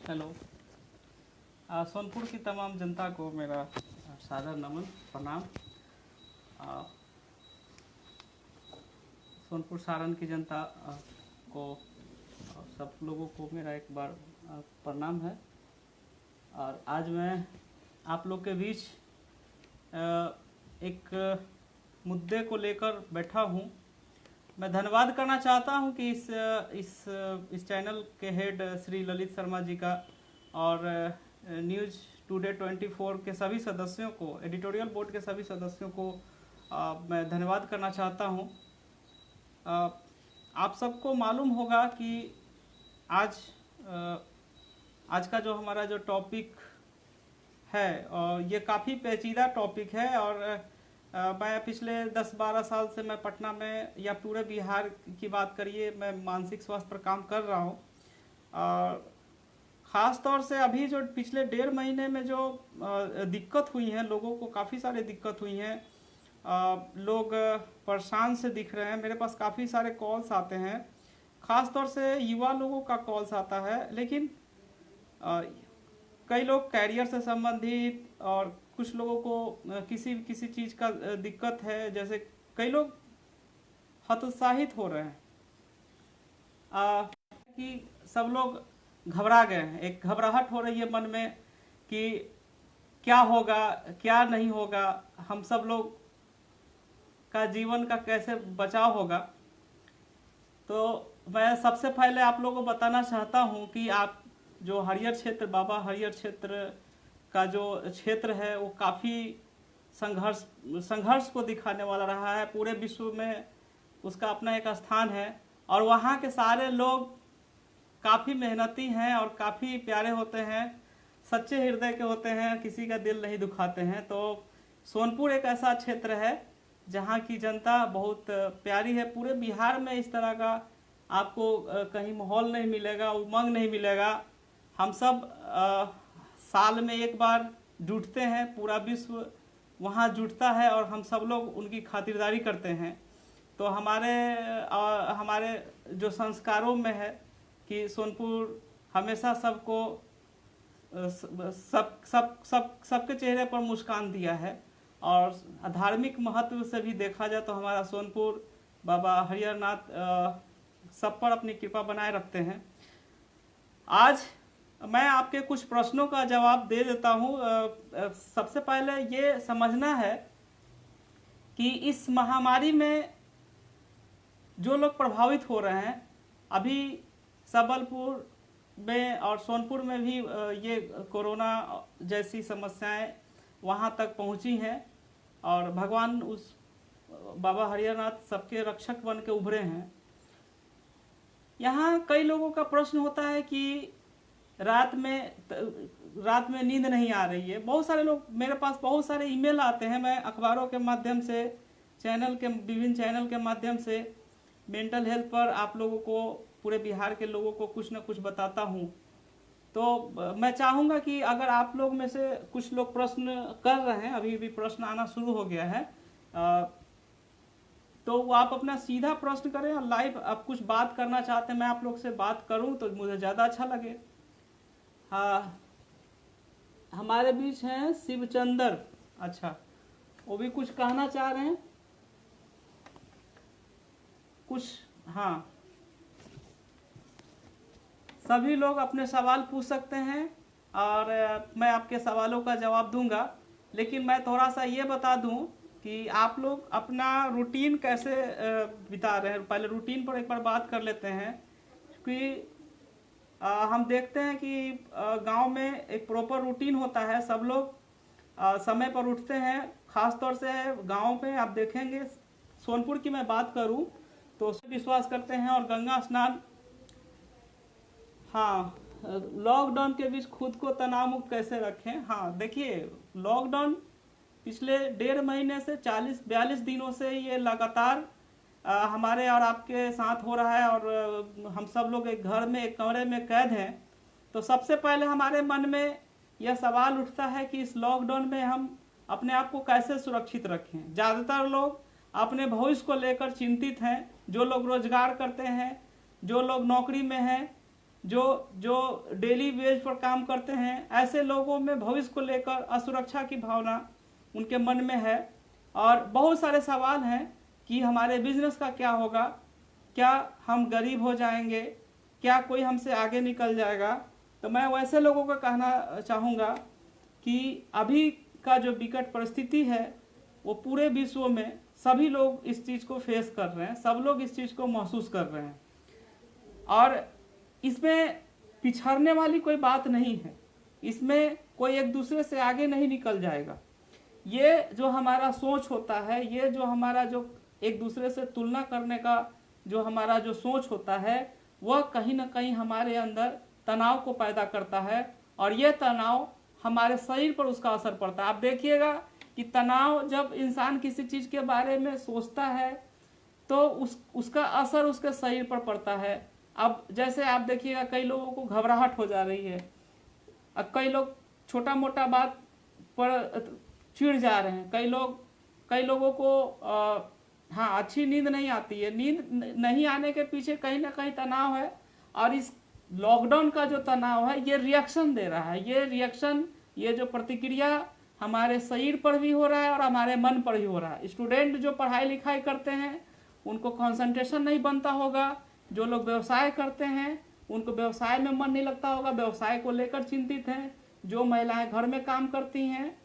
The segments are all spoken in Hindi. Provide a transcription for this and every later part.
हेलो। सोनपुर की तमाम जनता को मेरा सादर नमन प्रणाम। आ, सोनपुर सारण की जनता को सब लोगों को मेरा एक बार प्रणाम है। और आज मैं आप लोग के बीच एक मुद्दे को लेकर बैठा हूँ। मैं धन्यवाद करना चाहता हूँ कि इस चैनल के हेड श्री ललित शर्मा जी का और न्यूज़ टुडे 24 के सभी सदस्यों को, एडिटोरियल बोर्ड के सभी सदस्यों को मैं धन्यवाद करना चाहता हूँ। आप सबको मालूम होगा कि आज का जो हमारा जो टॉपिक है ये काफ़ी पेचीदा टॉपिक है। और मैं पिछले 10-12 साल से मैं पटना में या पूरे बिहार की बात करिए, मैं मानसिक स्वास्थ्य पर काम कर रहा हूँ। ख़ास तौर से अभी जो पिछले 1.5 महीने में जो दिक्कत हुई है, लोगों को काफ़ी सारे दिक्कत हुई हैं। लोग परेशान से दिख रहे हैं। मेरे पास काफ़ी सारे कॉल्स आते हैं, ख़ास तौर से युवा लोगों का कॉल्स आता है। लेकिन कई लोग कैरियर से संबंधित, और कुछ लोगों को किसी चीज़ का दिक्कत है। जैसे कई लोग हतोत्साहित हो रहे हैं कि सब लोग घबरा गए हैं। एक घबराहट हो रही है मन में कि क्या होगा क्या नहीं होगा, हम सब लोग का जीवन का कैसे बचाव होगा। तो मैं सबसे पहले आप लोगों को बताना चाहता हूं कि आप जो हरियर क्षेत्र, बाबा हरियर क्षेत्र का जो क्षेत्र है वो काफ़ी संघर्ष को दिखाने वाला रहा है। पूरे विश्व में उसका अपना एक स्थान है, और वहाँ के सारे लोग काफ़ी मेहनती हैं और काफ़ी प्यारे होते हैं, सच्चे हृदय के होते हैं, किसी का दिल नहीं दुखाते हैं। तो सोनपुर एक ऐसा क्षेत्र है जहाँ की जनता बहुत प्यारी है। पूरे बिहार में इस तरह का आपको कहीं माहौल नहीं मिलेगा, उमंग नहीं मिलेगा। हम सब साल में एक बार जुटते हैं, पूरा विश्व वहाँ जुटता है और हम सब लोग उनकी खातिरदारी करते हैं। तो हमारे जो संस्कारों में है कि सोनपुर हमेशा सबको सबके चेहरे पर मुस्कान दिया है। और धार्मिक महत्व से भी देखा जाए तो हमारा सोनपुर बाबा हरिहरनाथ सब पर अपनी कृपा बनाए रखते हैं। आज मैं आपके कुछ प्रश्नों का जवाब दे देता हूँ। सबसे पहले ये समझना है कि इस महामारी में जो लोग प्रभावित हो रहे हैं, अभी सबलपुर में और सोनपुर में भी ये कोरोना जैसी समस्याएं वहाँ तक पहुँची हैं, और भगवान उस बाबा हरिहरनाथ सबके रक्षक बन के उभरे हैं। यहाँ कई लोगों का प्रश्न होता है कि रात में नींद नहीं आ रही है। बहुत सारे लोग, मेरे पास बहुत सारे ईमेल आते हैं। मैं अखबारों के माध्यम से, विभिन्न चैनल के माध्यम से मेंटल हेल्थ पर आप लोगों को, पूरे बिहार के लोगों को कुछ न कुछ बताता हूँ। तो मैं चाहूँगा कि अगर आप लोग में से कुछ लोग प्रश्न कर रहे हैं, अभी भी प्रश्न आना शुरू हो गया है, तो आप अपना सीधा प्रश्न करें। और लाइव आप कुछ बात करना चाहते हैं, मैं आप लोग से बात करूं तो मुझे ज़्यादा अच्छा लगे। हाँ, हमारे बीच हैं शिवचंद्र। अच्छा, वो भी कुछ कहना चाह रहे हैं कुछ। हाँ, सभी लोग अपने सवाल पूछ सकते हैं और मैं आपके सवालों का जवाब दूंगा। लेकिन मैं थोड़ा सा ये बता दूं कि आप लोग अपना रूटीन कैसे बिता रहे हैं। पहले रूटीन पर एक बार बात कर लेते हैं कि हम देखते हैं कि गांव में एक प्रॉपर रूटीन होता है। सब लोग समय पर उठते हैं। ख़ास तौर से गांव में आप देखेंगे, सोनपुर की मैं बात करूं तो विश्वास करते हैं और गंगा स्नान। हाँ, लॉकडाउन के बीच खुद को तनाव मुक्त कैसे रखें। हाँ देखिए, लॉकडाउन पिछले 1.5 महीने से 40-42 दिनों से ये लगातार हमारे और आपके साथ हो रहा है, और हम सब लोग एक घर में, एक कमरे में कैद हैं। तो सबसे पहले हमारे मन में यह सवाल उठता है कि इस लॉकडाउन में हम अपने आप को कैसे सुरक्षित रखें। ज़्यादातर लोग अपने भविष्य को लेकर चिंतित हैं। जो लोग रोजगार करते हैं, जो लोग नौकरी में हैं, जो जो डेली वेज पर काम करते हैं, ऐसे लोगों में भविष्य को लेकर असुरक्षा की भावना उनके मन में है। और बहुत सारे सवाल हैं कि हमारे बिजनेस का क्या होगा, क्या हम गरीब हो जाएंगे, क्या कोई हमसे आगे निकल जाएगा। तो मैं वैसे लोगों को कहना चाहूँगा कि अभी का जो विकट परिस्थिति है वो पूरे विश्व में सभी लोग इस चीज़ को फेस कर रहे हैं, सब लोग इस चीज़ को महसूस कर रहे हैं। और इसमें पिछड़ने वाली कोई बात नहीं है, इसमें कोई एक दूसरे से आगे नहीं निकल जाएगा। ये जो हमारा सोच होता है, ये जो हमारा जो एक दूसरे से तुलना करने का जो हमारा जो सोच होता है, वह कहीं ना कहीं हमारे अंदर तनाव को पैदा करता है और ये तनाव हमारे शरीर पर उसका असर पड़ता है। आप देखिएगा कि तनाव जब इंसान किसी चीज़ के बारे में सोचता है तो उसका असर उसके शरीर पर पड़ता है। अब जैसे आप देखिएगा कई लोगों को घबराहट हो जा रही है, अब कई लोग छोटा मोटा बात पर चिढ़ जा रहे हैं, कई लोगों को हाँ अच्छी नींद नहीं आती है। नींद नहीं आने के पीछे कहीं ना कहीं तनाव है और इस लॉकडाउन का जो तनाव है ये रिएक्शन दे रहा है। ये रिएक्शन, ये जो प्रतिक्रिया हमारे शरीर पर भी हो रहा है और हमारे मन पर भी हो रहा है। स्टूडेंट जो पढ़ाई लिखाई करते हैं उनको कंसंट्रेशन नहीं बनता होगा, जो लोग व्यवसाय करते हैं उनको व्यवसाय में मन नहीं लगता होगा, व्यवसाय को लेकर चिंतित हैं। जो महिलाएं घर में काम करती हैं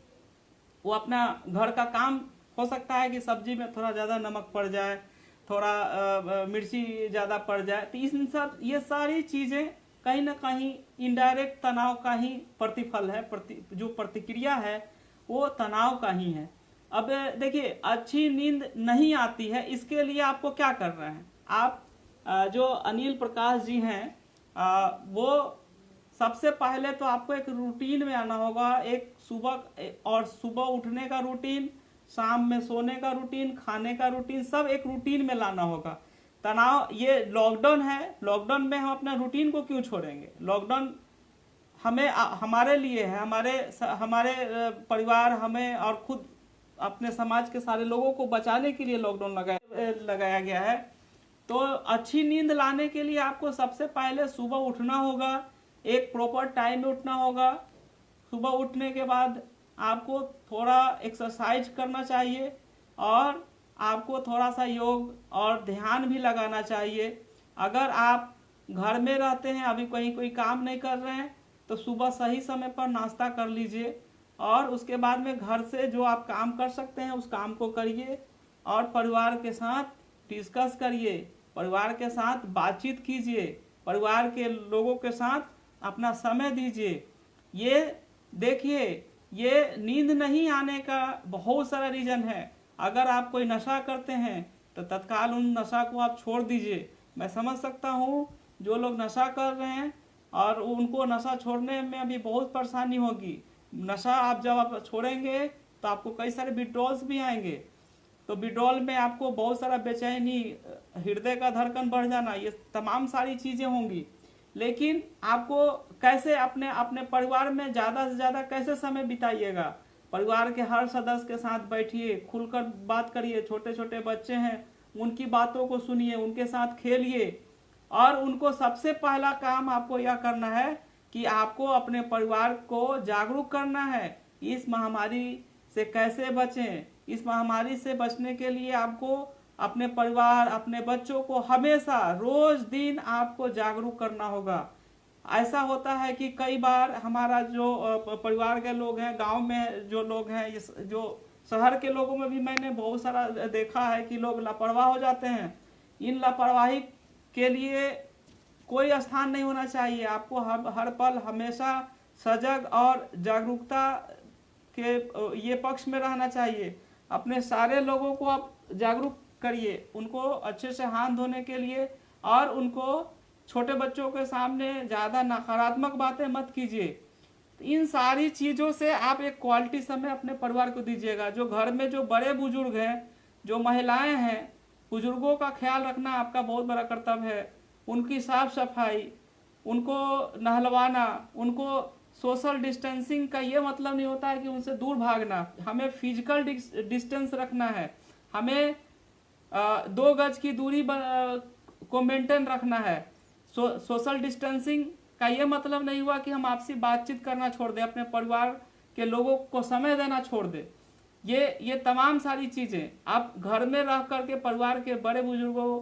वो अपना घर का काम, हो सकता है कि सब्जी में थोड़ा ज़्यादा नमक पड़ जाए, थोड़ा मिर्ची ज़्यादा पड़ जाए, तो इन सब ये सारी चीज़ें कहीं ना कहीं इनडायरेक्ट तनाव का ही प्रतिफल है। जो प्रतिक्रिया है वो तनाव का ही है। अब देखिए, अच्छी नींद नहीं आती है, इसके लिए आपको क्या करना है। आप जो अनिल प्रकाश जी हैं वो सबसे पहले तो आपको एक रूटीन में आना होगा। एक सुबह उठने का रूटीन, शाम में सोने का रूटीन, खाने का रूटीन, सब एक रूटीन में लाना होगा। तनाव, ये लॉकडाउन है, लॉकडाउन में हम अपना रूटीन को क्यों छोड़ेंगे। लॉकडाउन हमें हमारे लिए है, हमारे परिवार, हमें और खुद अपने समाज के सारे लोगों को बचाने के लिए लॉकडाउन लगाया गया है। तो अच्छी नींद लाने के लिए आपको सबसे पहले सुबह उठना होगा, एक प्रॉपर टाइम में उठना होगा। सुबह उठने के बाद आपको थोड़ा एक्सरसाइज करना चाहिए और आपको थोड़ा सा योग और ध्यान भी लगाना चाहिए। अगर आप घर में रहते हैं, अभी कहीं कोई काम नहीं कर रहे हैं, तो सुबह सही समय पर नाश्ता कर लीजिए और उसके बाद में घर से जो आप काम कर सकते हैं उस काम को करिए और परिवार के साथ डिस्कस करिए, परिवार के साथ बातचीत कीजिए, परिवार के लोगों के साथ अपना समय दीजिए। ये देखिए, ये नींद नहीं आने का बहुत सारा रीजन है। अगर आप कोई नशा करते हैं तो तत्काल उन नशा को आप छोड़ दीजिए। मैं समझ सकता हूँ जो लोग नशा कर रहे हैं और उनको नशा छोड़ने में अभी बहुत परेशानी होगी। नशा जब आप छोड़ेंगे तो आपको कई सारे विड्रॉल्स भी आएंगे, तो विड्रॉल में आपको बहुत सारा बेचैनी, हृदय का धड़कन बढ़ जाना, ये तमाम सारी चीज़ें होंगी। लेकिन आपको कैसे अपने परिवार में ज़्यादा से ज़्यादा कैसे समय बिताइएगा। परिवार के हर सदस्य के साथ बैठिए, खुलकर बात करिए। छोटे छोटे बच्चे हैं, उनकी बातों को सुनिए, उनके साथ खेलिए और उनको सबसे पहला काम आपको यह करना है कि आपको अपने परिवार को जागरूक करना है। इस महामारी से कैसे बचें, इस महामारी से बचने के लिए आपको अपने परिवार, अपने बच्चों को हमेशा रोज दिन आपको जागरूक करना होगा। ऐसा होता है कि कई बार हमारा जो परिवार के लोग हैं, गांव में जो लोग हैं, जो शहर के लोगों में भी मैंने बहुत सारा देखा है कि लोग लापरवाह हो जाते हैं। इन लापरवाही के लिए कोई स्थान नहीं होना चाहिए। आपको हर पल हमेशा सजग और जागरूकता के ये पक्ष में रहना चाहिए। अपने सारे लोगों को आप जागरूक करिए, उनको अच्छे से हाथ धोने के लिए, और उनको छोटे बच्चों के सामने ज़्यादा नकारात्मक बातें मत कीजिए। इन सारी चीज़ों से आप एक क्वालिटी समय अपने परिवार को दीजिएगा। जो घर में जो बड़े बुजुर्ग हैं, जो महिलाएं हैं, बुजुर्गों का ख्याल रखना आपका बहुत बड़ा कर्तव्य है। उनकी साफ सफाई, उनको नहलवाना, उनको सोशल डिस्टेंसिंग का ये मतलब नहीं होता है कि उनसे दूर भागना। हमें फिजिकल डिस्टेंस रखना है, हमें 2 गज की दूरी को मेंटेन रखना है। सोशल डिस्टेंसिंग का ये मतलब नहीं हुआ कि हम आपसी बातचीत करना छोड़ दें, अपने परिवार के लोगों को समय देना छोड़ दें। ये तमाम सारी चीज़ें आप घर में रह करके परिवार के बड़े बुजुर्गों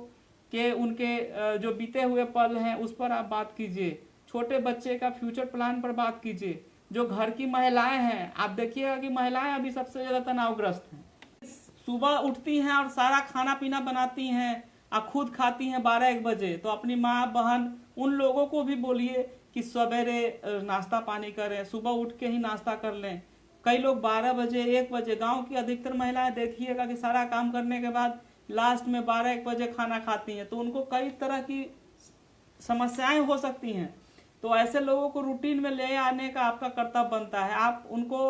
के उनके जो बीते हुए पल हैं उस पर आप बात कीजिए। छोटे बच्चे का फ्यूचर प्लान पर बात कीजिए। जो घर की महिलाएं हैं, आप देखिएगा कि महिलाएं अभी सबसे ज़्यादा तनावग्रस्त हैं। सुबह उठती हैं और सारा खाना पीना बनाती हैं, आप खुद खाती हैं 12-1 बजे, तो अपनी माँ बहन उन लोगों को भी बोलिए कि सवेरे नाश्ता पानी करें, सुबह उठ के ही नाश्ता कर लें। कई लोग 12 बजे 1 बजे, गांव की अधिकतर महिलाएं देखिएगा कि सारा काम करने के बाद लास्ट में 12-1 बजे खाना खाती हैं, तो उनको कई तरह की समस्याएं हो सकती हैं। तो ऐसे लोगों को रूटीन में ले आने का आपका कर्तव्य बनता है। आप उनको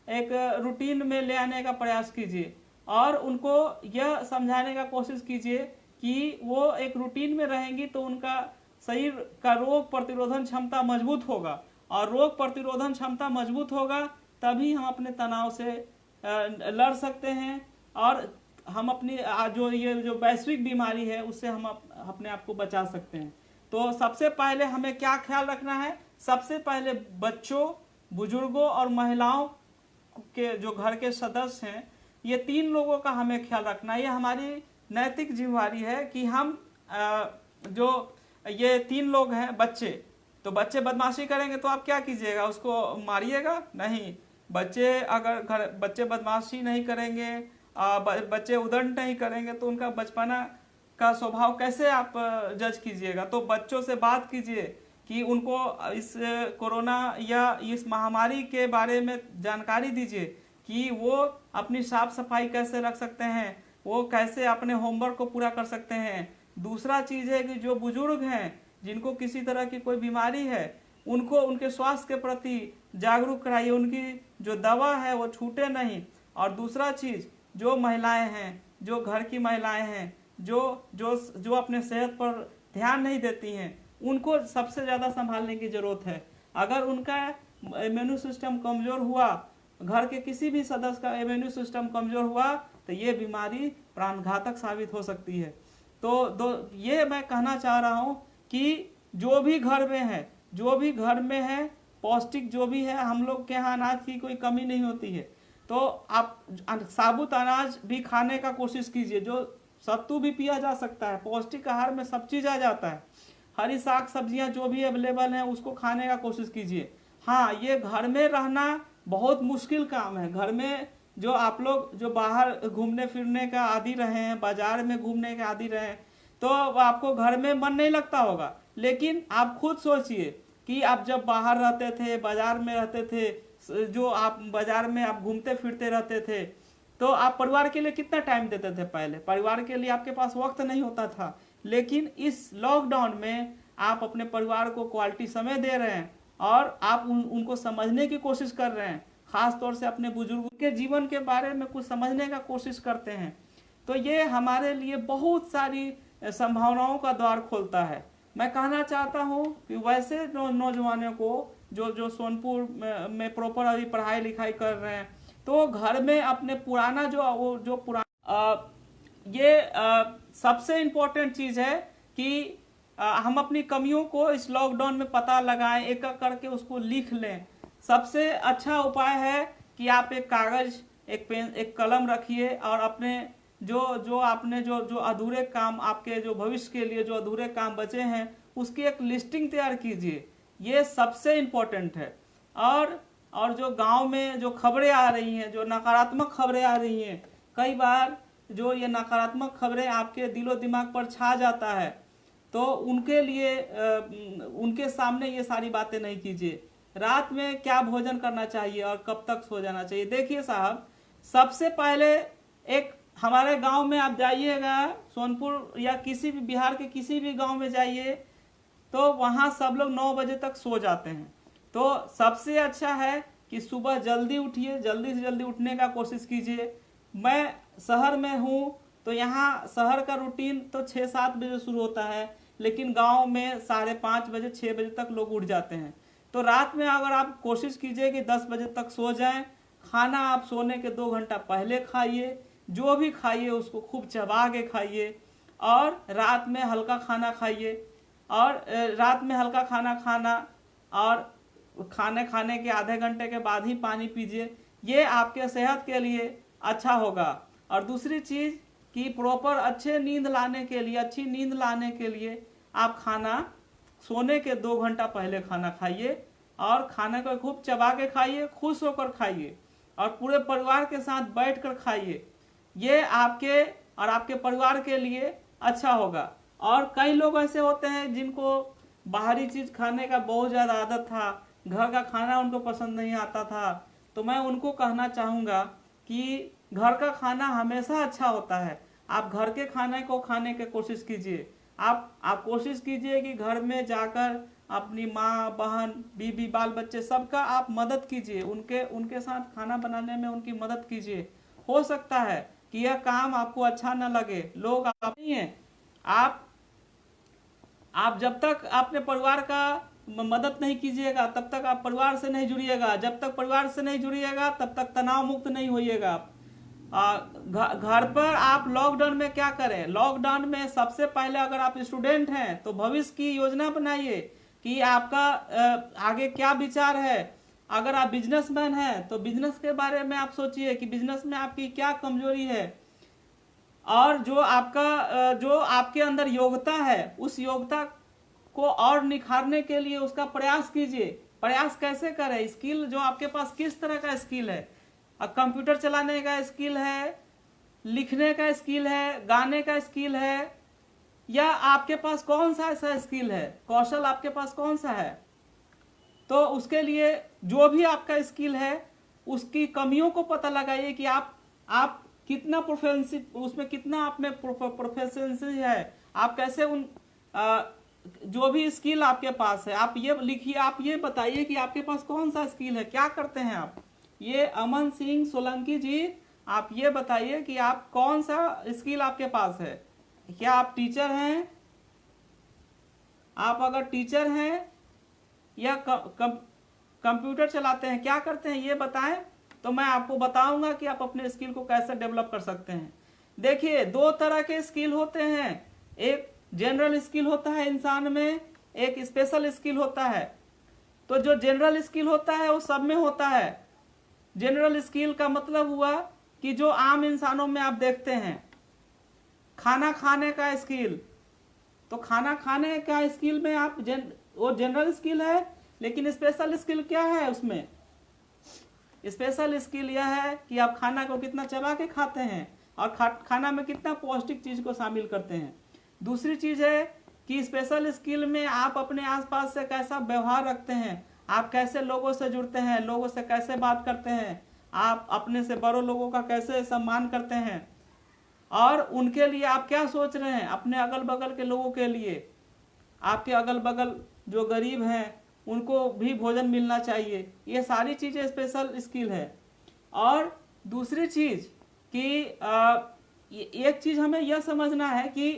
एक रूटीन में ले आने का प्रयास कीजिए और उनको यह समझाने का कोशिश कीजिए कि वो एक रूटीन में रहेंगी तो उनका शरीर का रोग प्रतिरोधन क्षमता मजबूत होगा, और रोग प्रतिरोधन क्षमता मजबूत होगा तभी हम अपने तनाव से लड़ सकते हैं और हम अपनी जो वैश्विक बीमारी है उससे हम अपने आप को बचा सकते हैं। तो सबसे पहले हमें क्या ख्याल रखना है? सबसे पहले बच्चों, बुजुर्गों और महिलाओं के जो घर के सदस्य हैं, ये 3 लोगों का हमें ख्याल रखना है। ये हमारी नैतिक जिम्मेवारी है कि हम जो ये 3 लोग हैं, बच्चे, तो बच्चे बदमाशी करेंगे तो आप क्या कीजिएगा? उसको मारिएगा? नहीं। बच्चे बदमाशी नहीं करेंगे, बच्चे उदंड नहीं करेंगे तो उनका बचपना का स्वभाव कैसे आप जज कीजिएगा? तो बच्चों से बात कीजिए कि उनको इस कोरोना या इस महामारी के बारे में जानकारी दीजिए कि वो अपनी साफ सफाई कैसे रख सकते हैं, वो कैसे अपने होमवर्क को पूरा कर सकते हैं। दूसरा चीज़ है कि जो बुजुर्ग हैं, जिनको किसी तरह की कोई बीमारी है, उनको उनके स्वास्थ्य के प्रति जागरूक कराइए, उनकी जो दवा है वो छूटे नहीं। और दूसरा चीज़, जो महिलाएं हैं, जो घर की महिलाएं हैं, जो अपने सेहत पर ध्यान नहीं देती हैं, उनको सबसे ज़्यादा संभालने की ज़रूरत है। अगर उनका इम्यून सिस्टम कमज़ोर हुआ, घर के किसी भी सदस्य का इम्यून सिस्टम कमज़ोर हुआ, तो ये बीमारी प्राणघातक साबित हो सकती है। तो ये मैं कहना चाह रहा हूँ कि जो भी घर में है, पौष्टिक जो भी है, हम लोग के यहाँ अनाज की कोई कमी नहीं होती है, तो आप साबुत अनाज भी खाने का कोशिश कीजिए। जो सत्तू भी पिया जा सकता है, पौष्टिक आहार में सब चीज़ आ जाता है। हरी साग सब्जियां जो भी अवेलेबल हैं उसको खाने का कोशिश कीजिए। हाँ, ये घर में रहना बहुत मुश्किल काम है। घर में जो आप लोग जो बाहर घूमने फिरने का आदी रहे हैं, बाजार में घूमने के आदी रहे हैं, तो आपको घर में मन नहीं लगता होगा। लेकिन आप खुद सोचिए कि आप जब बाहर रहते थे, बाजार में रहते थे, जो आप बाजार में आप घूमते फिरते रहते थे, तो आप परिवार के लिए कितना टाइम देते थे? पहले परिवार के लिए आपके पास वक्त नहीं होता था, लेकिन इस लॉकडाउन में आप अपने परिवार को क्वालिटी समय दे रहे हैं और आप उनको समझने की कोशिश कर रहे हैं। खास तौर से अपने बुजुर्गों के जीवन के बारे में कुछ समझने का कोशिश करते हैं। तो ये हमारे लिए बहुत सारी संभावनाओं का द्वार खोलता है। मैं कहना चाहता हूँ कि वैसे नौजवानों को जो सोनपुर में प्रॉपर अभी पढ़ाई लिखाई कर रहे हैं, तो घर में अपने पुराना सबसे इम्पोर्टेंट चीज़ है कि हम अपनी कमियों को इस लॉकडाउन में पता लगाएं, एक एक करके उसको लिख लें। सबसे अच्छा उपाय है कि आप एक कागज़, एक पेन, एक कलम रखिए और अपने जो अधूरे काम, आपके जो भविष्य के लिए जो अधूरे काम बचे हैं, उसकी एक लिस्टिंग तैयार कीजिए। ये सबसे इम्पोर्टेंट है। और जो गांव में जो खबरें आ रही हैं, जो नकारात्मक खबरें आ रही हैं, कई बार जो ये नकारात्मक खबरें आपके दिलो दिमाग पर छा जाता है, तो उनके लिए उनके सामने ये सारी बातें नहीं कीजिए। रात में क्या भोजन करना चाहिए और कब तक सो जाना चाहिए? देखिए साहब, सबसे पहले एक हमारे गांव में आप जाइएगा, सोनपुर या किसी भी बिहार के किसी भी गांव में जाइए, तो वहाँ सब लोग 9 बजे तक सो जाते हैं। तो सबसे अच्छा है कि सुबह जल्दी उठिए, जल्दी से जल्दी उठने का कोशिश कीजिए। मैं शहर में हूँ, तो यहाँ शहर का रूटीन तो 6-7 बजे शुरू होता है, लेकिन गांव में 5:30 बजे 6 बजे तक लोग उठ जाते हैं। तो रात में अगर आप कोशिश कीजिए कि 10 बजे तक सो जाएं, खाना आप सोने के 2 घंटा पहले खाइए, जो भी खाइए उसको खूब चबा के खाइए और रात में हल्का खाना खाइए। और रात में हल्का खाना खाना और खाने के आधे घंटे के बाद ही पानी पीजिए। ये आपके सेहत के लिए अच्छा होगा। और दूसरी चीज़ कि प्रॉपर अच्छी नींद लाने के लिए आप खाना सोने के 2 घंटा पहले खाना खाइए और खाने को खूब चबा के खाइए, खुश होकर खाइए और पूरे परिवार के साथ बैठकर खाइए। ये आपके और आपके परिवार के लिए अच्छा होगा। और कई लोग ऐसे होते हैं जिनको बाहरी चीज़ खाने का बहुत ज़्यादा आदत था, घर का खाना उनको पसंद नहीं आता था, तो मैं उनको कहना चाहूँगा कि घर का खाना हमेशा अच्छा होता है। आप घर के खाने को खाने की कोशिश कीजिए। आप कोशिश कीजिए कि घर में जाकर अपनी माँ, बहन, बीबी, बाल बच्चे सबका आप मदद कीजिए, उनके साथ खाना बनाने में उनकी मदद कीजिए। हो सकता है कि यह काम आपको अच्छा न लगे, लोग आप नहीं हैं। आप जब तक अपने परिवार का मदद नहीं कीजिएगा तब तक आप परिवार से नहीं जुड़िएगा, जब तक परिवार से नहीं जुड़िएगा तब तक तनाव मुक्त नहीं होइएगा। घर पर आप लॉकडाउन में क्या करें? लॉकडाउन में सबसे पहले अगर आप स्टूडेंट हैं तो भविष्य की योजना बनाइए कि आपका आगे क्या विचार है। अगर आप बिजनेसमैन हैं तो बिजनेस के बारे में आप सोचिए कि बिजनेस में आपकी क्या कमजोरी है और जो आपके अंदर योग्यता है उस योग्यता को और निखारने के लिए उसका प्रयास कीजिए। प्रयास कैसे करें? स्किल जो आपके पास किस तरह का स्किल है? कंप्यूटर चलाने का स्किल है, लिखने का स्किल है, गाने का स्किल है, या आपके पास कौन सा ऐसा स्किल है, कौशल आपके पास कौन सा है? तो उसके लिए जो भी आपका स्किल है उसकी कमियों को पता लगाइए कि आप कितना उसमें कितना आप में प्रोफेशनसी है। आप कैसे जो भी स्किल आपके पास है आप ये लिखिए, आप ये बताइए कि आपके पास कौन सा स्किल है, क्या करते हैं आप। ये अमन सिंह सोलंकी जी, आप ये बताइए कि आप कौन सा स्किल आपके पास है। क्या आप टीचर हैं? आप अगर टीचर हैं या कंप्यूटर चलाते हैं, क्या करते हैं ये बताएं, तो मैं आपको बताऊंगा कि आप अपने स्किल को कैसे डेवलप कर सकते हैं। देखिए 2 तरह के स्किल होते हैं, एक जनरल स्किल होता है इंसान में, एक स्पेशल स्किल होता है। तो जो जनरल स्किल होता है वो सब में होता है। जनरल स्किल का मतलब हुआ कि जो आम इंसानों में आप देखते हैं, खाना खाने का स्किल, तो खाना खाने का स्किल में आप वो जनरल स्किल है। लेकिन स्पेशल स्किल क्या है उसमें? स्पेशल स्किल यह है कि आप खाना को कितना चबा के खाते हैं और खाना में कितना पौष्टिक चीज को शामिल करते हैं। दूसरी चीज है कि स्पेशल स्किल में आप अपने आसपास से कैसा व्यवहार रखते हैं, आप कैसे लोगों से जुड़ते हैं, लोगों से कैसे बात करते हैं, आप अपने से बड़ों लोगों का कैसे सम्मान करते हैं और उनके लिए आप क्या सोच रहे हैं, अपने अगल बगल के लोगों के लिए। आपके अगल बगल जो गरीब हैं उनको भी भोजन मिलना चाहिए। ये सारी चीज़ें स्पेशल स्किल है। और दूसरी चीज़ कि एक चीज़ हमें यह समझना है कि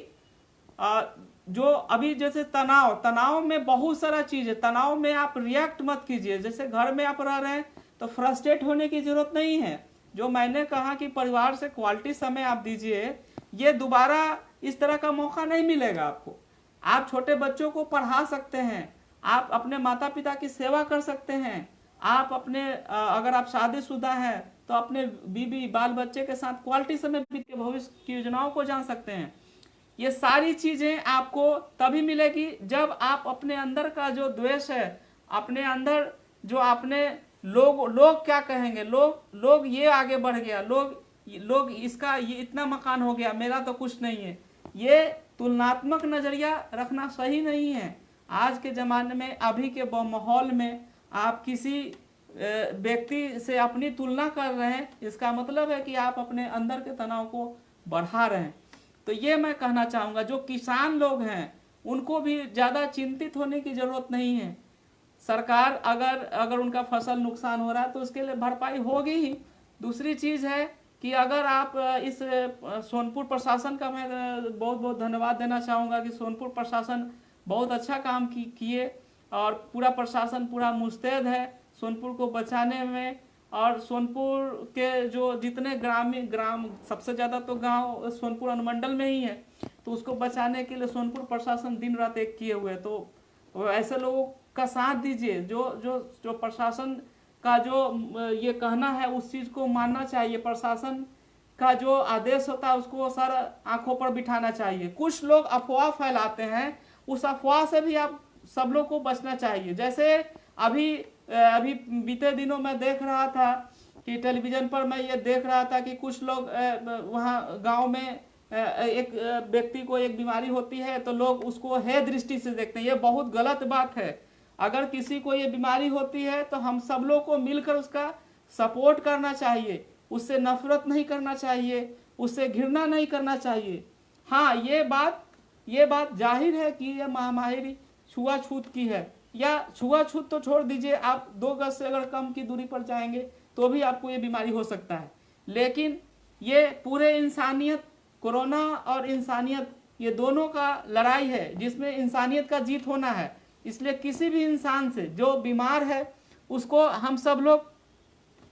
जो अभी जैसे तनाव में बहुत सारा चीज़ है। तनाव में आप रिएक्ट मत कीजिए। जैसे घर में आप रह रहे हैं तो फ्रस्ट्रेट होने की जरूरत नहीं है। जो मैंने कहा कि परिवार से क्वालिटी समय आप दीजिए, ये दोबारा इस तरह का मौका नहीं मिलेगा आपको। आप छोटे बच्चों को पढ़ा सकते हैं, आप अपने माता पिता की सेवा कर सकते हैं, आप अपने अगर आप शादीशुदा हैं तो अपने बीबी बाल बच्चे के साथ क्वालिटी समय बीत के भविष्य की योजनाओं को जान सकते हैं। ये सारी चीजें आपको तभी मिलेगी जब आप अपने अंदर का जो द्वेष है, अपने अंदर जो आपने लोग क्या कहेंगे, लोग ये आगे बढ़ गया, लोग इसका ये इतना मकान हो गया, मेरा तो कुछ नहीं है, ये तुलनात्मक नजरिया रखना सही नहीं है। आज के ज़माने में, अभी के माहौल में आप किसी व्यक्ति से अपनी तुलना कर रहे हैं, इसका मतलब है कि आप अपने अंदर के तनाव को बढ़ा रहे हैं। तो ये मैं कहना चाहूँगा, जो किसान लोग हैं उनको भी ज़्यादा चिंतित होने की ज़रूरत नहीं है। सरकार अगर उनका फसल नुकसान हो रहा है तो उसके लिए भरपाई होगी ही। दूसरी चीज़ है कि अगर आप इस सोनपुर प्रशासन का मैं बहुत बहुत धन्यवाद देना चाहूँगा कि सोनपुर प्रशासन बहुत अच्छा काम किए और पूरा प्रशासन पूरा मुस्तैद है सोनपुर को बचाने में। और सोनपुर के जो जितने ग्राम सबसे ज़्यादा तो गांव सोनपुर अनुमंडल में ही है, तो उसको बचाने के लिए सोनपुर प्रशासन दिन रात एक किए हुए है। तो ऐसे लोगों का साथ दीजिए, जो जो जो प्रशासन का जो ये कहना है उस चीज़ को मानना चाहिए। प्रशासन का जो आदेश होता है उसको सर आंखों पर बिठाना चाहिए। कुछ लोग अफवाह फैलाते हैं, उस अफवाह से भी आप सब लोग को बचना चाहिए। जैसे अभी बीते दिनों में देख रहा था कि टेलीविजन पर मैं ये देख रहा था कि कुछ लोग वहाँ गांव में एक व्यक्ति को एक बीमारी होती है तो लोग उसको हे दृष्टि से देखते हैं। ये बहुत गलत बात है। अगर किसी को ये बीमारी होती है तो हम सब लोग को मिलकर उसका सपोर्ट करना चाहिए, उससे नफरत नहीं करना चाहिए, उससे घृणा नहीं करना चाहिए। हाँ, ये बात जाहिर है कि यह महामारी छुआछूत की है, या छुआछूत तो छोड़ दीजिए, आप 2 गज से अगर कम की दूरी पर जाएंगे तो भी आपको ये बीमारी हो सकता है। लेकिन ये पूरे इंसानियत, कोरोना और इंसानियत, ये दोनों का लड़ाई है जिसमें इंसानियत का जीत होना है। इसलिए किसी भी इंसान से जो बीमार है उसको हम सब लोग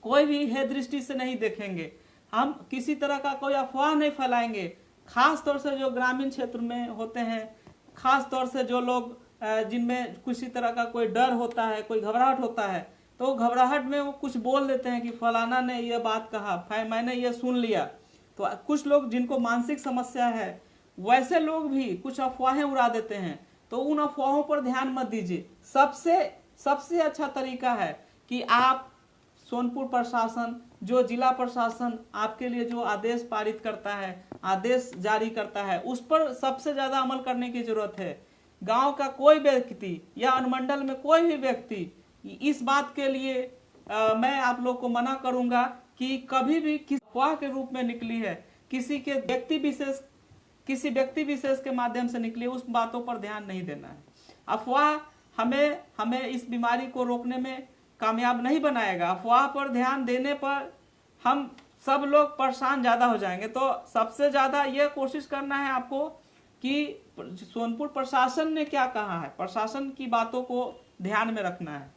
कोई भी हे दृष्टि से नहीं देखेंगे, हम किसी तरह का कोई अफवाह नहीं फैलाएंगे। खास तौर से जो ग्रामीण क्षेत्र में होते हैं, खास तौर से जो लोग जिनमें किसी तरह का कोई डर होता है, कोई घबराहट होता है, तो घबराहट में वो कुछ बोल देते हैं कि फलाना ने ये बात कहा, मैंने ये सुन लिया। तो कुछ लोग जिनको मानसिक समस्या है वैसे लोग भी कुछ अफवाहें उड़ा देते हैं, तो उन अफवाहों पर ध्यान मत दीजिए। सबसे अच्छा तरीका है कि आप सोनपुर प्रशासन, जो जिला प्रशासन आपके लिए जो आदेश पारित करता है, आदेश जारी करता है, उस पर सबसे ज्यादा अमल करने की जरूरत है। गांव का कोई व्यक्ति या अनुमंडल में कोई भी व्यक्ति इस बात के लिए मैं आप लोग को मना करूंगा कि कभी भी किसी अफवाह के रूप में निकली है, किसी व्यक्ति विशेष के माध्यम से निकली, उस बातों पर ध्यान नहीं देना है। अफवाह हमें इस बीमारी को रोकने में कामयाब नहीं बनाएगा। अफवाह पर ध्यान देने पर हम सब लोग परेशान ज्यादा हो जाएंगे। तो सबसे ज्यादा ये कोशिश करना है आपको कि सोनपुर प्रशासन ने क्या कहा है, प्रशासन की बातों को ध्यान में रखना है।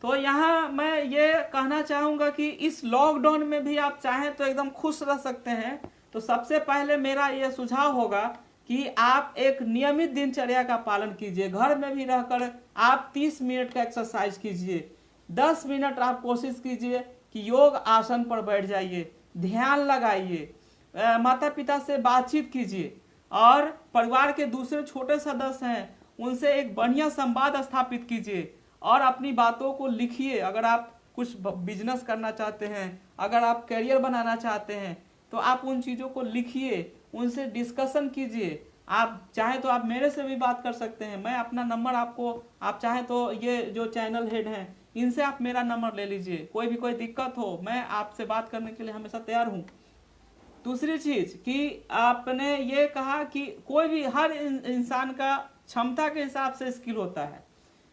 तो यहाँ मैं ये कहना चाहूंगा कि इस लॉकडाउन में भी आप चाहें तो एकदम खुश रह सकते हैं। तो सबसे पहले मेरा ये सुझाव होगा कि आप एक नियमित दिनचर्या का पालन कीजिए। घर में भी रहकर आप 30 मिनट का एक्सरसाइज कीजिए। 10 मिनट आप कोशिश कीजिए कि योग आसन पर बैठ जाइए, ध्यान लगाइए, माता पिता से बातचीत कीजिए, और परिवार के दूसरे छोटे सदस्य हैं उनसे एक बढ़िया संवाद स्थापित कीजिए और अपनी बातों को लिखिए। अगर आप कुछ बिजनेस करना चाहते हैं, अगर आप करियर बनाना चाहते हैं, तो आप उन चीज़ों को लिखिए, उनसे डिस्कशन कीजिए। आप चाहे तो आप मेरे से भी बात कर सकते हैं। मैं अपना नंबर आपको, आप चाहे तो ये जो चैनल हेड हैं इनसे आप मेरा नंबर ले लीजिए। कोई दिक्कत हो, मैं आपसे बात करने के लिए हमेशा तैयार हूँ। दूसरी चीज कि आपने ये कहा कि कोई भी, हर इंसान का क्षमता के हिसाब से स्किल होता है।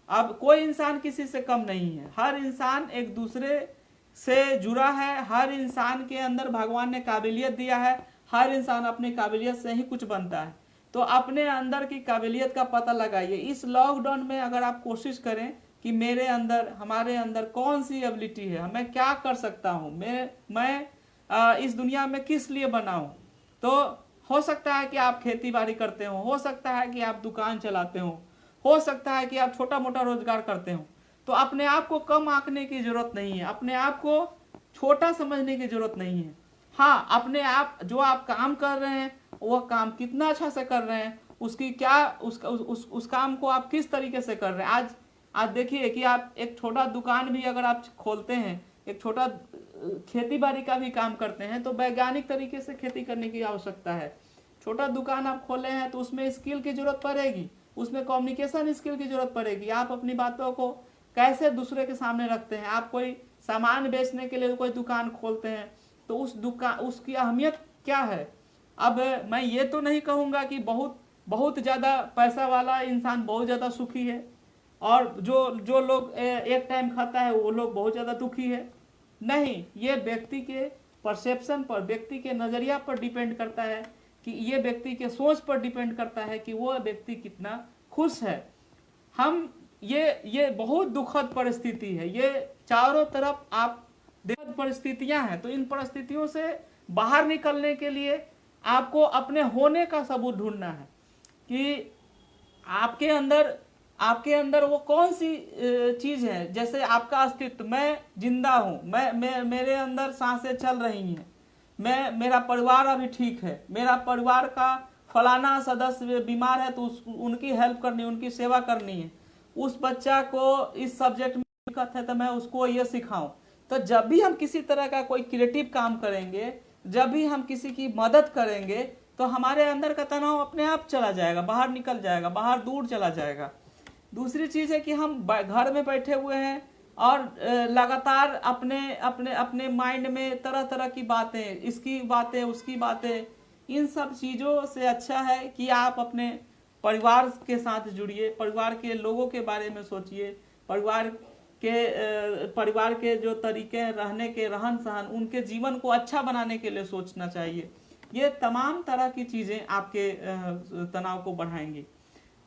अब कोई इंसान किसी से कम नहीं है, हर इंसान एक दूसरे से जुड़ा है, हर इंसान के अंदर भगवान ने काबिलियत दिया है, हर इंसान अपनी काबिलियत से ही कुछ बनता है। तो अपने अंदर की काबिलियत का पता लगाइए। इस लॉकडाउन में अगर आप कोशिश करें कि मेरे अंदर, हमारे अंदर कौन सी एबिलिटी है, मैं क्या कर सकता हूँ, मैं इस दुनिया में किस लिए बना हूँ। तो हो सकता है कि आप खेती बाड़ी करते हो सकता है कि आप दुकान चलाते हो सकता है कि आप छोटा मोटा रोजगार करते हो। तो अपने आप को कम आंकने की जरूरत नहीं है, अपने आप को छोटा समझने की जरूरत नहीं है। हाँ, अपने आप जो आप काम कर रहे हैं वह काम कितना अच्छा से कर रहे हैं, उसकी क्या उस काम को आप किस तरीके से कर रहे हैं। आज देखिए कि आप एक छोटा दुकान भी अगर आप खोलते हैं, एक छोटा खेती बाड़ी का भी काम करते हैं, तो वैज्ञानिक तरीके से खेती करने की आवश्यकता है। छोटा दुकान आप खोले हैं तो उसमें स्किल की जरूरत पड़ेगी, उसमें कम्युनिकेशन स्किल की जरूरत पड़ेगी। आप अपनी बातों को कैसे दूसरे के सामने रखते हैं। आप कोई सामान बेचने के लिए कोई दुकान खोलते हैं तो उसकी अहमियत क्या है। अब मैं ये तो नहीं कहूँगा कि बहुत ज़्यादा पैसा वाला इंसान बहुत ज़्यादा सुखी है और जो लोग एक टाइम खाता है वो लोग बहुत ज़्यादा दुखी है। नहीं, ये व्यक्ति के परसेप्शन पर, व्यक्ति के नज़रिया पर डिपेंड करता है, कि ये व्यक्ति के सोच पर डिपेंड करता है कि वो व्यक्ति कितना खुश है। ये बहुत दुखद परिस्थिति है, ये चारों तरफ आप दुखद परिस्थितियां हैं। तो इन परिस्थितियों से बाहर निकलने के लिए आपको अपने होने का सबूत ढूंढना है कि आपके अंदर वो कौन सी चीज है। जैसे आपका अस्तित्व, मैं जिंदा हूं, मैं मेरे अंदर सांसें चल रही हैं, मेरा परिवार अभी ठीक है, मेरा परिवार का फलाना सदस्य बीमार है तो उनकी हेल्प करनी, उनकी सेवा करनी है, उस बच्चा को इस सब्जेक्ट में दिक्कत है तो मैं उसको ये सिखाऊं। तो जब भी हम किसी तरह का कोई क्रिएटिव काम करेंगे, जब भी हम किसी की मदद करेंगे, तो हमारे अंदर का तनाव अपने आप चला जाएगा, बाहर निकल जाएगा, बाहर दूर चला जाएगा। दूसरी चीज है कि हम घर में बैठे हुए हैं और लगातार अपने अपने अपने माइंड में तरह तरह की बातें, इसकी बातें, उसकी बातें, इन सब चीजों से अच्छा है कि आप अपने परिवार के साथ जुड़िए, परिवार के लोगों के बारे में सोचिए, परिवार के जो तरीके हैं रहने के, रहन सहन, उनके जीवन को अच्छा बनाने के लिए सोचना चाहिए। ये तमाम तरह की चीजें आपके तनाव को बढ़ाएंगी,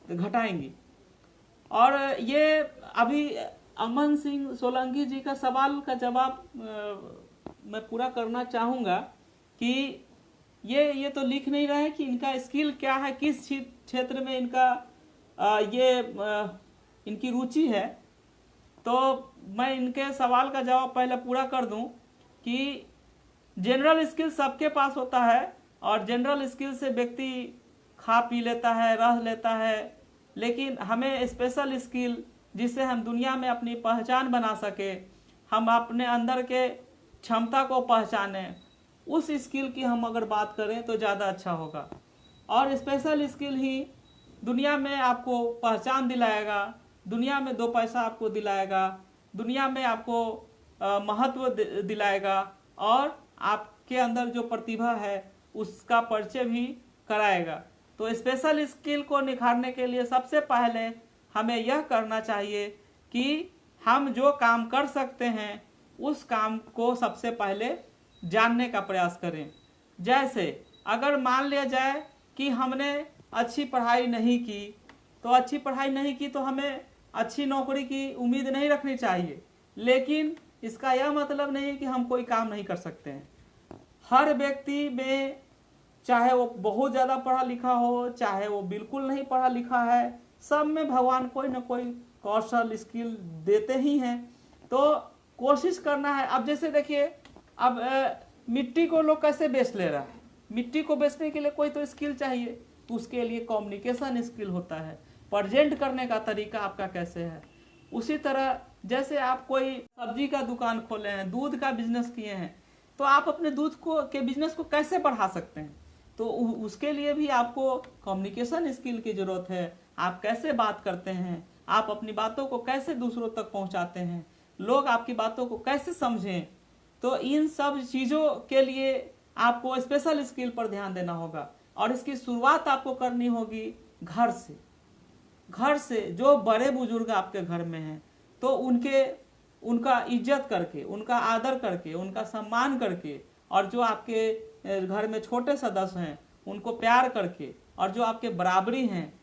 घटाएंगी। और ये अभी अमन सिंह सोलंकी जी का सवाल का जवाब मैं पूरा करना चाहूंगा कि ये तो लिख नहीं रहे कि इनका स्किल क्या है, किस क्षेत्र में इनकी रुचि है। तो मैं इनके सवाल का जवाब पहले पूरा कर दूं कि जनरल स्किल सबके पास होता है और जनरल स्किल से व्यक्ति खा पी लेता है, रह लेता है, लेकिन हमें स्पेशल स्किल जिससे हम दुनिया में अपनी पहचान बना सके, हम अपने अंदर के क्षमता को पहचाने, उस स्किल की हम अगर बात करें तो ज़्यादा अच्छा होगा। और स्पेशल स्किल ही दुनिया में आपको पहचान दिलाएगा, दुनिया में दो पैसा आपको दिलाएगा, दुनिया में आपको महत्व दिलाएगा और आपके अंदर जो प्रतिभा है उसका परिचय भी कराएगा। तो स्पेशल स्किल को निखारने के लिए सबसे पहले हमें यह करना चाहिए कि हम जो काम कर सकते हैं उस काम को सबसे पहले जानने का प्रयास करें। जैसे अगर मान लिया जाए कि हमने अच्छी पढ़ाई नहीं की, तो अच्छी पढ़ाई नहीं की तो हमें अच्छी नौकरी की उम्मीद नहीं रखनी चाहिए, लेकिन इसका यह मतलब नहीं है कि हम कोई काम नहीं कर सकते हैं। हर व्यक्ति में, चाहे वो बहुत ज़्यादा पढ़ा लिखा हो, चाहे वो बिल्कुल नहीं पढ़ा लिखा है, सब में भगवान कोई ना कोई कौशल स्किल देते ही हैं। तो कोशिश करना है। अब जैसे देखिए, अब मिट्टी को लोग कैसे बेच ले रहा है, मिट्टी को बेचने के लिए कोई तो स्किल चाहिए, तो उसके लिए कम्युनिकेशन स्किल होता है, प्रेजेंट करने का तरीका आपका कैसे है। उसी तरह जैसे आप कोई सब्जी का दुकान खोले हैं, दूध का बिजनेस किए हैं, तो आप अपने दूध के बिजनेस को कैसे बढ़ा सकते हैं, तो उसके लिए भी आपको कम्युनिकेशन स्किल की जरूरत है। आप कैसे बात करते हैं, आप अपनी बातों को कैसे दूसरों तक पहुंचाते हैं, लोग आपकी बातों को कैसे समझें। तो इन सब चीज़ों के लिए आपको स्पेशल स्किल पर ध्यान देना होगा और इसकी शुरुआत आपको करनी होगी घर से। घर से जो बड़े बुजुर्ग आपके घर में हैं, तो उनका इज्जत करके, उनका आदर करके, उनका सम्मान करके, और जो आपके घर में छोटे सदस्य हैं उनको प्यार करके, और जो आपके बराबरी हैं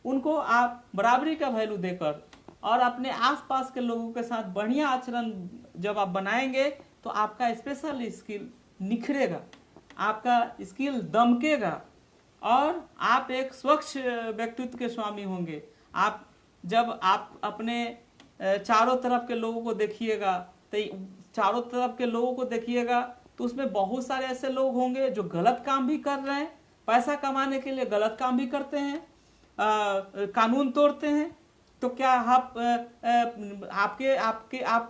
उनको आप बराबरी का वैल्यू देकर, और अपने आसपास के लोगों के साथ बढ़िया आचरण जब आप बनाएंगे तो आपका स्पेशल स्किल निखरेगा, आपका स्किल दमकेगा और आप एक स्वच्छ व्यक्तित्व के स्वामी होंगे। जब आप अपने चारों तरफ के लोगों को देखिएगा, तो चारों तरफ के लोगों को देखिएगा तो उसमें बहुत सारे ऐसे लोग होंगे जो गलत काम भी कर रहे हैं, पैसा कमाने के लिए गलत काम भी करते हैं, कानून तोड़ते हैं। तो क्या आप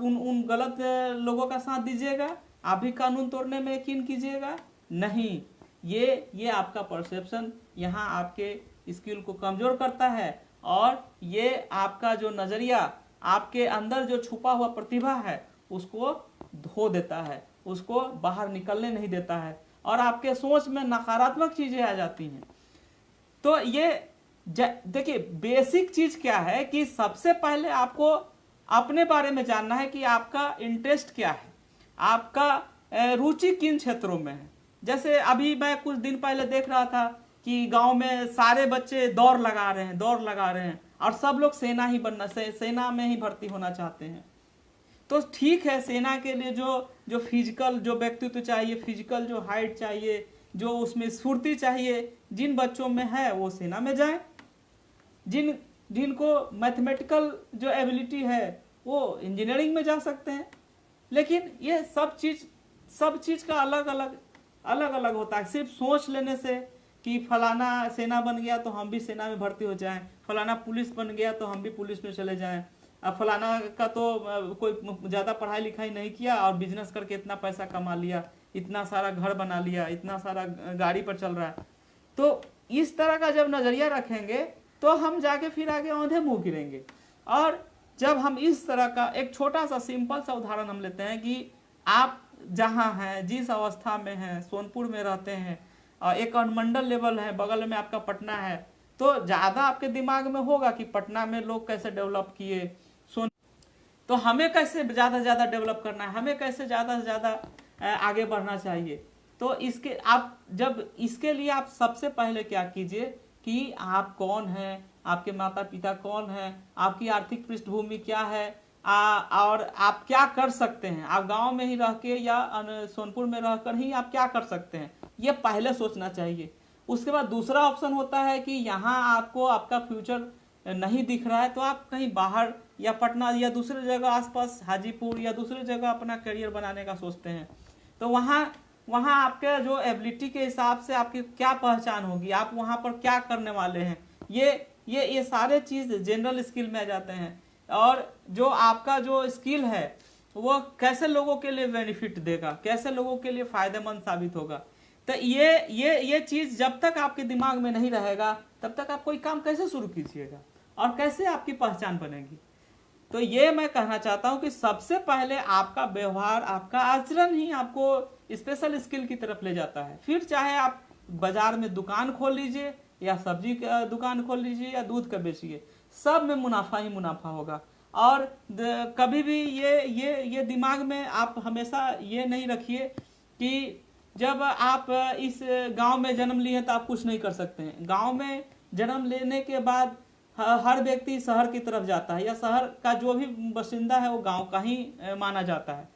उन गलत लोगों का साथ दीजिएगा? आप भी कानून तोड़ने में यकीन कीजिएगा? नहीं। ये आपका परसेप्शन यहाँ आपके स्किल को कमजोर करता है और ये आपका जो नजरिया, आपके अंदर जो छुपा हुआ प्रतिभा है उसको धो देता है, उसको बाहर निकलने नहीं देता है और आपके सोच में नकारात्मक चीजें आ जाती हैं। तो ये देखिए, बेसिक चीज क्या है कि सबसे पहले आपको अपने बारे में जानना है कि आपका इंटरेस्ट क्या है, आपका रुचि किन क्षेत्रों में है। जैसे अभी मैं कुछ दिन पहले देख रहा था कि गांव में सारे बच्चे दौड़ लगा रहे हैं और सब लोग सेना में ही भर्ती होना चाहते हैं। तो ठीक है, सेना के लिए जो फिजिकल जो व्यक्तित्व चाहिए, फिजिकल जो हाइट चाहिए जो उसमें स्फूर्ति चाहिए, जिन बच्चों में है वो सेना में जाएं, जिनको मैथमेटिकल जो एबिलिटी है वो इंजीनियरिंग में जा सकते हैं। लेकिन ये सब चीज़ का अलग अलग होता है। सिर्फ सोच लेने से कि फलाना सेना बन गया तो हम भी सेना में भर्ती हो जाएं, फलाना पुलिस बन गया तो हम भी पुलिस में चले जाएं, अब फलाना का तो कोई ज़्यादा पढ़ाई लिखाई नहीं किया और बिजनेस करके इतना पैसा कमा लिया, इतना सारा घर बना लिया, इतना सारा गाड़ी पर चल रहा है। तो इस तरह का जब नज़रिया रखेंगे तो हम जाके फिर आगे औंधे मुँह गिरेंगे। और जब हम इस तरह का एक छोटा सा सिंपल सा उदाहरण हम लेते हैं कि आप जहाँ हैं, जिस अवस्था में हैं, सोनपुर में रहते हैं, एक अनुमंडल लेवल है, बगल में आपका पटना है, तो ज़्यादा आपके दिमाग में होगा कि पटना में लोग कैसे डेवलप किए, तो हमें कैसे ज़्यादा से ज़्यादा डेवलप करना है, हमें कैसे ज़्यादा से ज़्यादा आगे बढ़ना चाहिए। तो इसके आप जब इसके लिए आप सबसे पहले क्या कीजिए कि आप कौन हैं, आपके माता पिता कौन हैं, आपकी आर्थिक पृष्ठभूमि क्या है, और आप क्या कर सकते हैं। आप गांव में ही रह के या सोनपुर में रहकर ही आप क्या कर सकते हैं, ये पहले सोचना चाहिए। उसके बाद दूसरा ऑप्शन होता है कि यहाँ आपको आपका फ्यूचर नहीं दिख रहा है तो आप कहीं बाहर या पटना या दूसरे जगह आसपास हाजीपुर या दूसरे जगह अपना करियर बनाने का सोचते हैं। तो वहाँ आपके जो एबिलिटी के हिसाब से आपकी क्या पहचान होगी, आप वहाँ पर क्या करने वाले हैं, ये सारे चीज़ जनरल स्किल में आ जाते हैं। और जो आपका जो स्किल है वो कैसे लोगों के लिए बेनिफिट देगा, कैसे लोगों के लिए फायदेमंद साबित होगा। तो ये चीज़ जब तक आपके दिमाग में नहीं रहेगा तब तक आप कोई काम कैसे शुरू कीजिएगा और कैसे आपकी पहचान बनेगी। तो ये मैं कहना चाहता हूँ कि सबसे पहले आपका व्यवहार, आपका आचरण ही आपको स्पेशल स्किल की तरफ ले जाता है। फिर चाहे आप बाजार में दुकान खोल लीजिए या सब्जी का दुकान खोल लीजिए या दूध का बेचिए, सब में मुनाफा ही मुनाफा होगा। और कभी भी ये दिमाग में आप हमेशा ये नहीं रखिए कि जब आप इस गांव में जन्म लिए तो आप कुछ नहीं कर सकते हैं। गांव में जन्म लेने के बाद हर व्यक्ति शहर की तरफ जाता है, या शहर का जो भी बासिंदा है वो गांव का ही माना जाता है।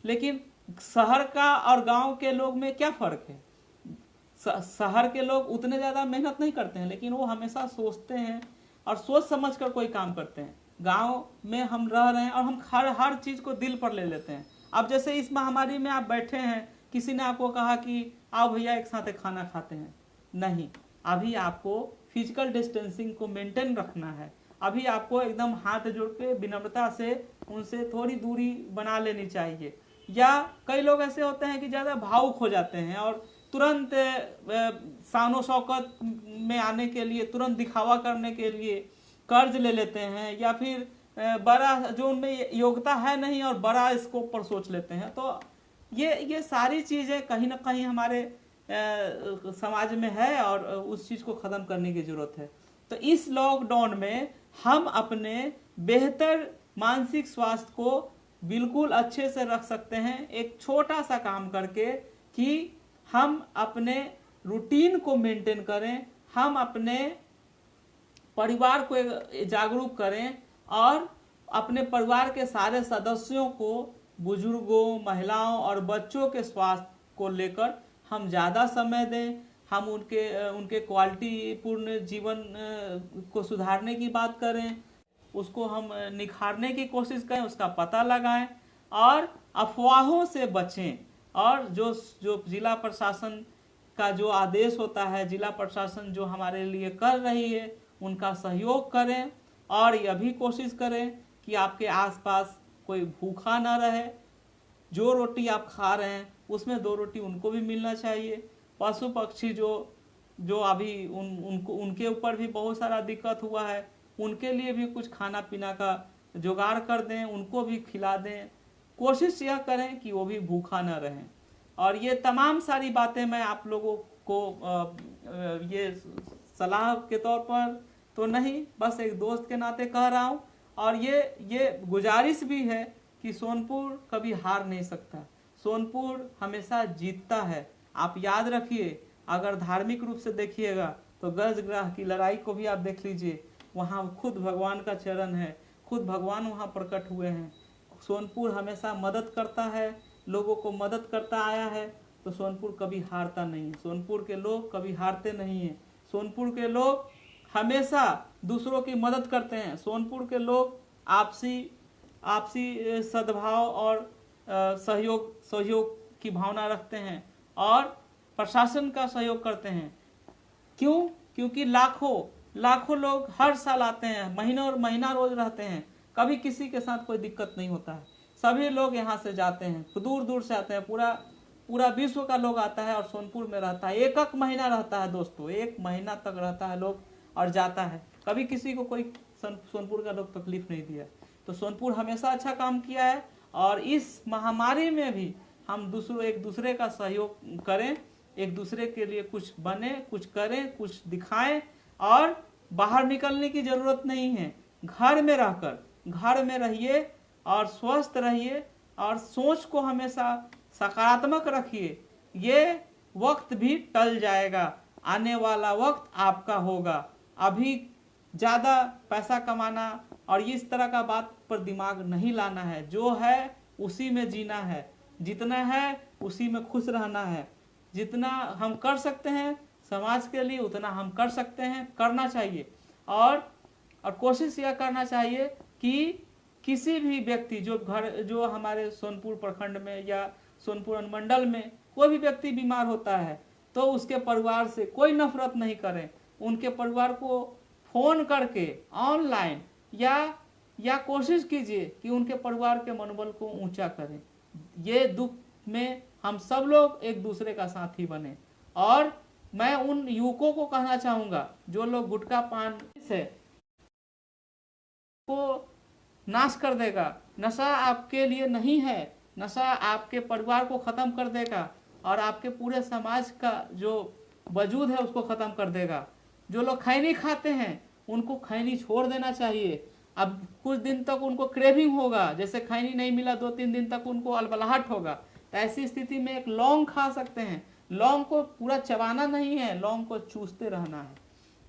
लेकिन शहर का और गांव के लोग में क्या फ़र्क है? शहर के लोग उतने ज़्यादा मेहनत नहीं करते हैं, लेकिन वो हमेशा सोचते हैं और सोच समझ कर कोई काम करते हैं। गांव में हम रह रहे हैं और हम हर चीज़ को दिल पर ले लेते हैं। अब जैसे इस महामारी में आप बैठे हैं, किसी ने आपको कहा कि आओ भैया एक साथ खाना खाते हैं, नहीं, अभी आपको फिजिकल डिस्टेंसिंग को मेंटेन रखना है। अभी आपको एकदम हाथ जोड़ के विनम्रता से उनसे थोड़ी दूरी बना लेनी चाहिए। या कई लोग ऐसे होते हैं कि ज़्यादा भावुक हो जाते हैं और तुरंत शानो शौकत में आने के लिए, तुरंत दिखावा करने के लिए कर्ज ले लेते हैं, या फिर बड़ा जो उनमें योग्यता है नहीं और बड़ा स्कोप पर सोच लेते हैं। तो ये सारी चीज़ें कहीं ना कहीं हमारे समाज में है और उस चीज़ को ख़त्म करने की ज़रूरत है। तो इस लॉकडाउन में हम अपने बेहतर मानसिक स्वास्थ्य को बिल्कुल अच्छे से रख सकते हैं एक छोटा सा काम करके, कि हम अपने रूटीन को मेंटेन करें, हम अपने परिवार को जागरूक करें और अपने परिवार के सारे सदस्यों को, बुजुर्गों, महिलाओं और बच्चों के स्वास्थ्य को लेकर हम ज़्यादा समय दें। हम उनके क्वालिटी पूर्ण जीवन को सुधारने की बात करें, उसको हम निखारने की कोशिश करें, उसका पता लगाएं और अफवाहों से बचें। और जो जिला प्रशासन का जो आदेश होता है, जिला प्रशासन जो हमारे लिए कर रही है, उनका सहयोग करें। और यह भी कोशिश करें कि आपके आसपास कोई भूखा ना रहे। जो रोटी आप खा रहे हैं उसमें 2 रोटी उनको भी मिलना चाहिए। पशु पक्षी जो अभी उनके ऊपर भी बहुत सारा दिक्कत हुआ है, उनके लिए भी कुछ खाना पीना का जुगाड़ कर दें, उनको भी खिला दें। कोशिश यह करें कि वो भी भूखा ना रहें। और ये तमाम सारी बातें मैं आप लोगों को ये सलाह के तौर पर तो नहीं, बस एक दोस्त के नाते कह रहा हूँ। और ये गुजारिश भी है कि सोनपुर कभी हार नहीं सकता, सोनपुर हमेशा जीतता है। आप याद रखिए, अगर धार्मिक रूप से देखिएगा तो गजग्राह की लड़ाई को भी आप देख लीजिए, वहाँ खुद भगवान का चरण है, खुद भगवान वहाँ प्रकट हुए हैं। सोनपुर हमेशा मदद करता है, लोगों को मदद करता आया है। तो सोनपुर कभी हारता नहीं है। सोनपुर के लोग कभी हारते नहीं हैं। सोनपुर के लोग हमेशा दूसरों की मदद करते हैं। सोनपुर के लोग आपसी आपसी सद्भाव और सहयोग की भावना रखते हैं और प्रशासन का सहयोग करते हैं। क्यों? क्योंकि लाखों लोग हर साल आते हैं, महीनों और महीना रोज रहते हैं, कभी किसी के साथ कोई दिक्कत नहीं होता है। सभी लोग यहाँ से जाते हैं, दूर दूर से आते हैं, पूरा विश्व का लोग आता है और सोनपुर में रहता है। एक महीना रहता है दोस्तों, 1 महीना तक रहता है लोग और जाता है। कभी किसी को कोई सोनपुर का लोग तकलीफ नहीं दिया। तो सोनपुर हमेशा अच्छा काम किया है और इस महामारी में भी हम एक दूसरे का सहयोग करें, एक दूसरे के लिए कुछ बने, कुछ करें, कुछ दिखाएं और बाहर निकलने की जरूरत नहीं है। घर में रहकर घर में रहिए और स्वस्थ रहिए और सोच को हमेशा सकारात्मक रखिए। ये वक्त भी टल जाएगा, आने वाला वक्त आपका होगा। अभी ज़्यादा पैसा कमाना और इस तरह का बात पर दिमाग नहीं लाना है। जो है उसी में जीना है, जितना है उसी में खुश रहना है। जितना हम कर सकते हैं समाज के लिए उतना हम कर सकते हैं, करना चाहिए। और कोशिश यह करना चाहिए कि किसी भी व्यक्ति जो हमारे सोनपुर प्रखंड में या सोनपुर अनुमंडल में कोई भी व्यक्ति बीमार होता है तो उसके परिवार से कोई नफरत नहीं करें। उनके परिवार को फोन करके ऑनलाइन या कोशिश कीजिए कि उनके परिवार के मनोबल को ऊंचा करें। ये दुख में हम सब लोग एक दूसरे का साथी बने। और मैं उन युवकों को कहना चाहूँगा जो लोग गुटखा पान से को नाश कर देगा। नशा आपके लिए नहीं है, नशा आपके परिवार को ख़त्म कर देगा और आपके पूरे समाज का जो वजूद है उसको ख़त्म कर देगा। जो लोग खैनी खाते हैं उनको खैनी छोड़ देना चाहिए। अब कुछ दिन तक उनको क्रेविंग होगा, जैसे खैनी नहीं मिला 2-3 दिन तक उनको अलबलाहट होगा, तो ऐसी स्थिति में एक लौंग खा सकते हैं। लौंग को पूरा चबाना नहीं है, लौंग को चूसते रहना है।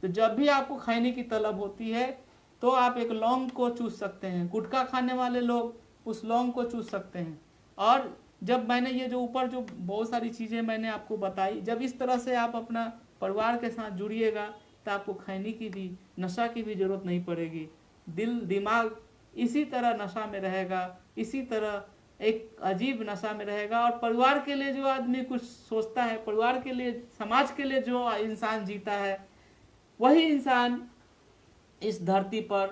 तो जब भी आपको खैनी की तलब होती है तो आप एक लौंग को चूस सकते हैं। गुटखा खाने वाले लोग उस लौंग को चूस सकते हैं। और जब मैंने ये जो ऊपर जो बहुत सारी चीज़ें मैंने आपको बताई, जब इस तरह से आप अपना परिवार के साथ जुड़िएगा तो आपको खैनी की भी, नशा की भी ज़रूरत नहीं पड़ेगी। दिल दिमाग इसी तरह नशा में रहेगा, इसी तरह एक अजीब नशा में रहेगा। और परिवार के लिए जो आदमी कुछ सोचता है, परिवार के लिए, समाज के लिए जो इंसान जीता है, वही इंसान इस धरती पर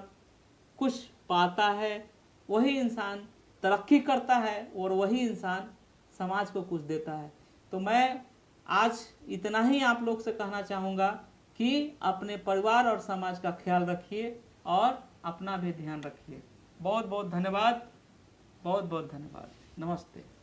कुछ पाता है, वही इंसान तरक्की करता है और वही इंसान समाज को कुछ देता है। तो मैं आज इतना ही आप लोग से कहना चाहूँगा कि अपने परिवार और समाज का ख्याल रखिए और अपना भी ध्यान रखिए। बहुत बहुत धन्यवाद, बहुत बहुत धन्यवाद। नमस्ते।